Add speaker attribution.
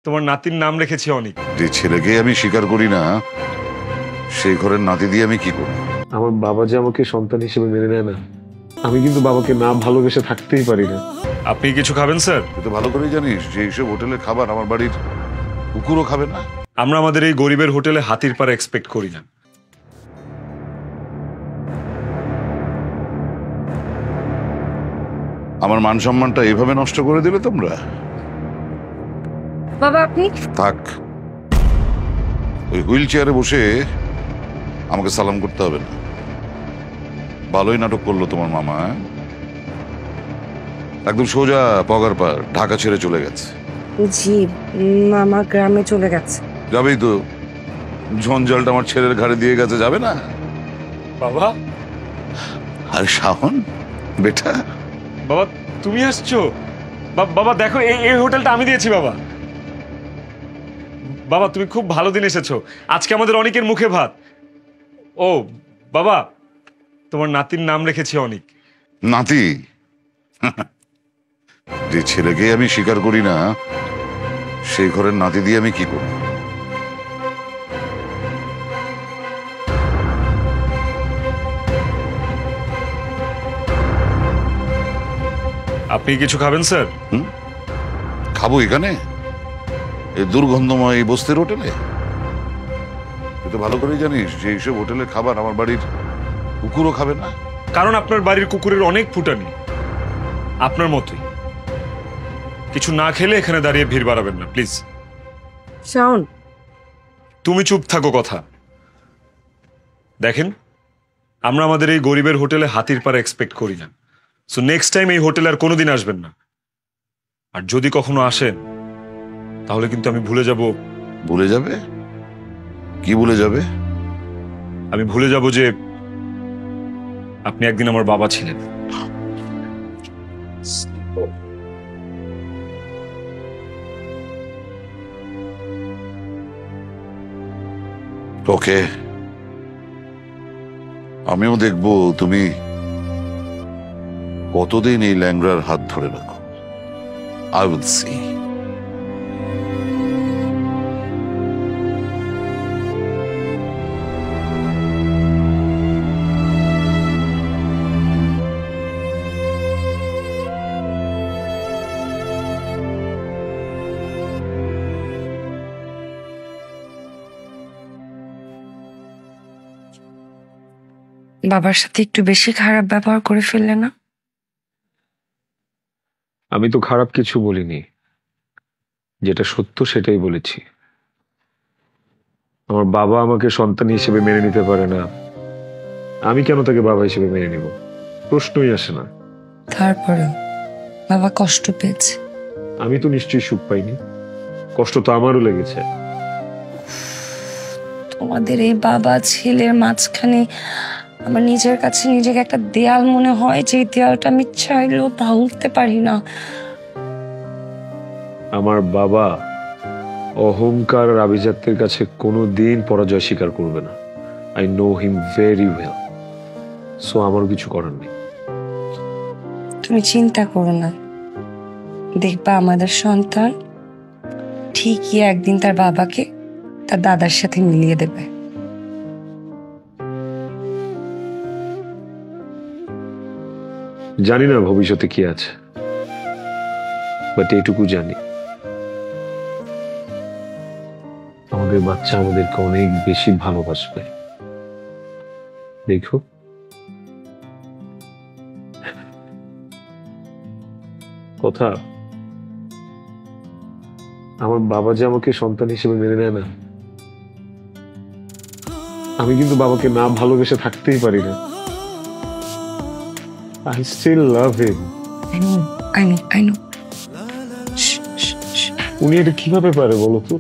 Speaker 1: তোমার নাতির নাম রেখেছি অনিক।
Speaker 2: যে ছেলেকে আমি স্বীকার করি না সেই ঘরের নাতি দিয়ে আমি কি করব?
Speaker 3: আমার বাবা যে আমাকে সন্তান হিসেবে মেনে নেয় না, আমি কিন্তু বাবাকে না ভালোবেসে থাকতেই পারি না।
Speaker 1: আপনি কিছু খাবেন স্যার?
Speaker 2: তুই তো ভালো করেই জানিস যে এইসব হোটেলের খাবার আমার বাড়ির কুকুরও খাবে না।
Speaker 1: আমরা আমাদের এই গরিবের হোটেলে হাতির পাড়া এক্সপেক্ট করি না।
Speaker 2: আমার মান সম্মানটা এইভাবে নষ্ট করে দিলে তোমরা।
Speaker 4: বাবা আপনি
Speaker 2: থাক, ওই হুইল চেয়ারে বসে আমাকে সালাম করতে হবে না। ভালোই নাটক করলো তোমার মামা। একদম সোজা পগার পার ঢাকা ছেড়ে চলে গেছে।
Speaker 4: জি মামা গ্রামে চলে গেছে।
Speaker 2: যাবেই তো, ঝঞ্ঝালটা আমার ছেলের ঘাড়ে দিয়ে গেছে, যাবে না?
Speaker 1: বাবা,
Speaker 2: আর শাওন বেটা,
Speaker 1: বাবা তুমি আসছো? বাবা দেখো এই হোটেলটা আমি দিয়েছি বাবা। বাবা তুমি খুব ভালো দিন এসেছো, আজকে আমাদের অনিকের মুখে ভাত। ও বাবা, তোমার নাতির নাম রেখেছি অনিক।
Speaker 2: নাতি? যে ছেলেকে আমি স্বীকার করি না সেই ঘরের নাতি দিয়ে আমি কি করব?
Speaker 1: আপনি কিছু খাবেন স্যার?
Speaker 2: খাবো এখানে, এই দুর্গন্ধময় এই বস্তির হোটেলে? তুই তো ভালো করেই জানিস যে এইসব হোটেলের খাবার আমার বাড়ির কুকুরও খাবে না।
Speaker 1: কারণ আপনার বাড়ির কুকুরের অনেক ফুটানি, আপনার মতোই। কিছু না খেলে এখানে দাঁড়িয়ে ভিড় বাড়াবেন না প্লিজ।
Speaker 4: শাওন
Speaker 1: তুমি চুপ থাকো কথা। দেখেন, আমরা আমাদের এই গরিবের হোটেলে হাতির পাড়া এক্সপেক্ট করি না। সো নেক্সট টাইম এই হোটেলে আর কোনোদিন আসবেন না। আর যদি কখনো আসেন তাহলে কিন্তু আমি ভুলে যাব।
Speaker 2: ভুলে যাবে? কি ভুলে যাবে?
Speaker 1: আমি ভুলে যাব যে আপনি একদিন আমার বাবা ছিলেন।
Speaker 2: ওকে, আমিও দেখবো তুমি কতদিন এই ল্যাংড়ার হাত ধরে রাখো। I will see.
Speaker 4: বাবার সাথে একটু বেশি খারাপ ব্যবহার করে ফেললে না?
Speaker 3: আমি তো খারাপ কিছু বলিনি, যেটা সত্য সেটাই বলেছি। আমার বাবা আমাকে সন্তান হিসেবে মেনে নিতে পারে না, আমি কেন তাকে বাবা হিসেবে মেনে নিব? প্রশ্নই আসে না।
Speaker 4: তারপরে বাবা কষ্ট পেয়েছে।
Speaker 3: আমি তো নিশ্চয়ই সুখ পাইনি, কষ্ট তো আমারও লেগেছে।
Speaker 4: তোমাদের এই বাবা ছেলের মাঝখানে আমার নিজের কাছে নিজেকে একটা দেয়াল মনে হয়, যে দেয়ালটা আমি চাইলেও ভাঙতে পারি না।
Speaker 3: আমার বাবা অহংকার আর আভিজাত্যের কাছে কোনোদিন পরাজয় স্বীকার করবে না। I know him very well. So আমারও কিছু করার নেই।
Speaker 4: তুমি চিন্তা করো না, দেখবা আমাদের সন্তান ঠিকই একদিন তার বাবাকে তার দাদার সাথে মিলিয়ে দেবে।
Speaker 3: জানি না ভবিষ্যতে কি আছে, বাট এইটুকু জানি, আমাদের বাচ্চা আমাদেরকে অনেক বেশি ভালোবাসবে। দেখো, কথা, আমার বাবা যে আমাকে সন্তান হিসেবে মেনে নেয় না, আমি কিন্তু বাবাকে না ভালোবেসে থাকতেই পারি না। I still love him.
Speaker 4: I know.
Speaker 3: উনি এটা কিভাবে পারে বলো তো?